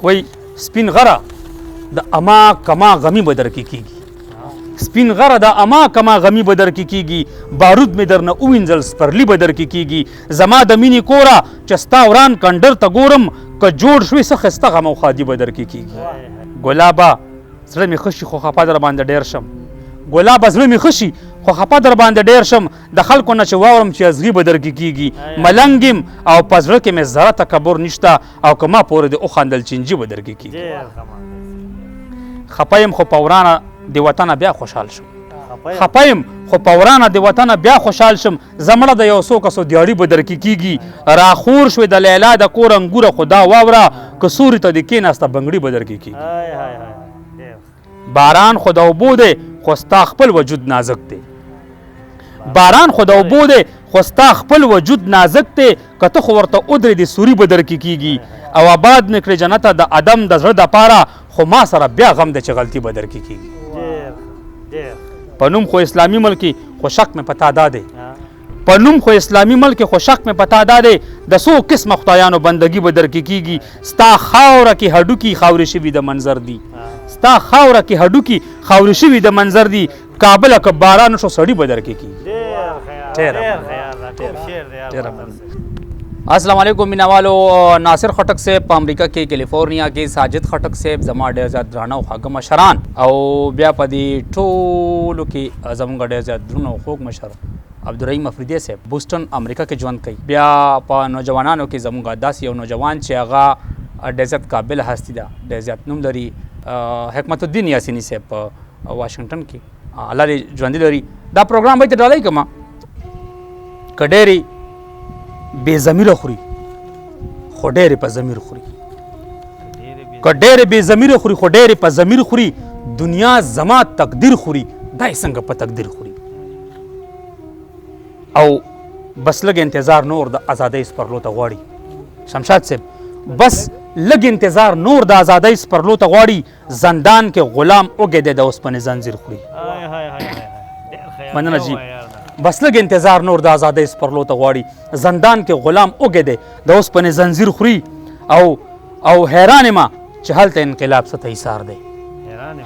وای سپین غره د اما کما غمی بدر کې کیږي سپین غره د اما کما غمی بدر کې کیږي بارود می درنه اوینځل سپرلی بدر کې کیږي زما د مینې کورا چې ستا وران کنډر ته ګورم که جوړ شوي څه ښایسته غم او ښادي بدر کې کیږي ګلابه زړه مې ښه شي خو خفه در باندې ډېر شم ګلابه زړه مې ښه شي خو خفه در باندې ډېر شم د خلکو نه چې واورم چې ازغي به در کې کیږي ملنګ یم او په زړه کې مې ذره تکبر نشته او که ما پورې د وخندل چینجي به در کې کیږي خفه یم خو په ورانه د وطنه بیا خوشحال شم خفه یم خو په ورانه د وطنه بیا خوشحال شم زمړه د یو څو کسو دیاړي به در کې کیږي راخور شوې د لیلا د کور انګوره خو دا واوره که سوري ته د کېناسته بنګړي به در کې کیږي باران خو د اوبو دی خو ستا خپل وجود نازک دی باران خو د اوبو دی خو ستا خپل وجود نازک دی که ته خو ورته ودرې د سوري به در کې کیږي او آباد مې کړې جنته د ادم د زړه دپاره خو ما سره بیا غم دی چې غلطي به در کې کیږي په نوم خو اسلامي ملک خو شک مې پتا دا دی په نوم خو اسلامي ملک خو شک مې پتا دا دی د څو قسمه خدایانو بندګي به در کې کیږي ستا خاوره کې هډوکي خاورې شوي د منظر دي ستا خاوره کې هډوکي خاورې شوي د منظر دي کابل که باران شو سړي به در کې کیږي السلام علیکم مینوالو ناصر خټک صاحب په امریکا کې کیلیفورنیا کې ساجد خټک صاحب زما ډېر زیات درانه او ښاغه مشران او بیا په دې ټولو کې زموږ ډېر زیات درونه او خوږ مشر عبدالرحیم افریدی صاحب بوسټن امریکا کې ژوند کوي بیا په نوجوانانو کې زموږ داسې یو نوجوان چې هغه ډېر زیات قابل هستي ده ډېر زیات نوم لري حکمت الدین یاسیني صاحب په واشنګټن کې الله دې ژوندي لري دا پروګرام به ته ډالۍ کړم که ډېرې بې ضمیره خوري خو ډېرې په ضمیر خوري که ډېرې بې ضمیره خوري خو ډېرې په ضمیر خوري دنیا زما تقدیر خوري دا یې څنګه په تقدیر خوري او بس لږ انتظار نور د ازادۍ سپرلو ته غواړي شمشاد صاحب بس لږ انتظار نور د ازادۍ سپرلو ته غواړي زندان کې غلام اوږې دی د اوسپنې زنځیر خوري مننه جی بس لږ انتظار نور د ازادۍ سپرلو ته غواړي زندان کې غلام اوږې دی د اوسپنې زنځیر خوري او حیران یم چې هلته انقلاب څه ته ایثار دی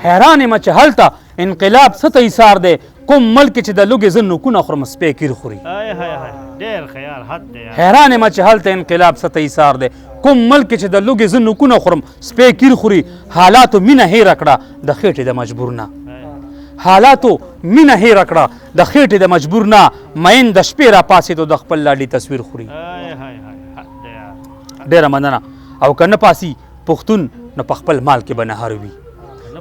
حیران یم چې هلته انقلاب څه ته ایثار دی کوم ملک چې د لوږې زه نوکونه خورم سپی کیر خوري حیران یم چې هلته انقلاب څه ته ایثار دی کوم ملک چې د لوږې زه نوکونه خورم سپی کیر خوري حالاتو مینه هیره کړه د خېټې د مجبور نه حالاتو مینه هیره کړه د خېټې د مجبور نه مین د شپې را پاسېدو د خپل لاډي تصویر خوري ډېره مننه او که نه پاسي پښتون نو په خپل مال کې به نهر وي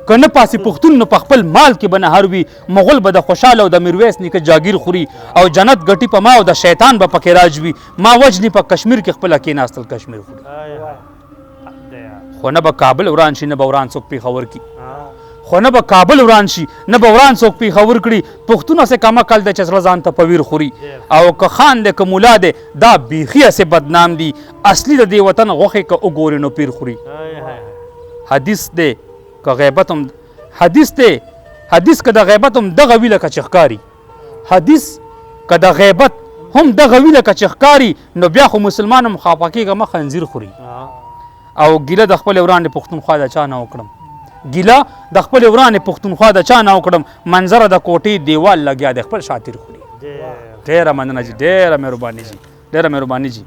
که نه پاسي پښتون نو په خپل مال کې به نهر وي مغول به د خوشحاله او د میرویس نیکه جاګیر خوري او جنت ګټي په ما او د شیطان به پکې راج وي ما وجني په کشمیر کې خپله کېناستل کشمیر خوري خو نه به کابل وران شي نه به وران څوک پېښور کي خو نه به کابل وران شي نه به وران څوک پېښور کړي پښتون هسې کم عقل دی چې زړه ځان ته پویر خوري او که خان دی که ملا دی دا بیخي هسې بدنام دي اصلي د دې وطن غوښې که وګورې نو پیر خوري حدیث دی که غیبت هم حدیث دی حدیث که د غیبت هم دغه وي لکه چې ښکاري حدیث که د غیبت هم دغه وي لکه چې ښکاري نو بیا خو مسلمان هم خافه کېږه مه خنزیر خوري او ګیله د خپلې ورانې پښتونخوا د چا نه وکړم ګیله د خپلې ورانې پښتونخوا د چا نه وکړم منظره د کوټې دیوال لګیا دی خپل شاطر خوري ډېره مننه جي ډېره مهرباني جي ډېره مهرباني جي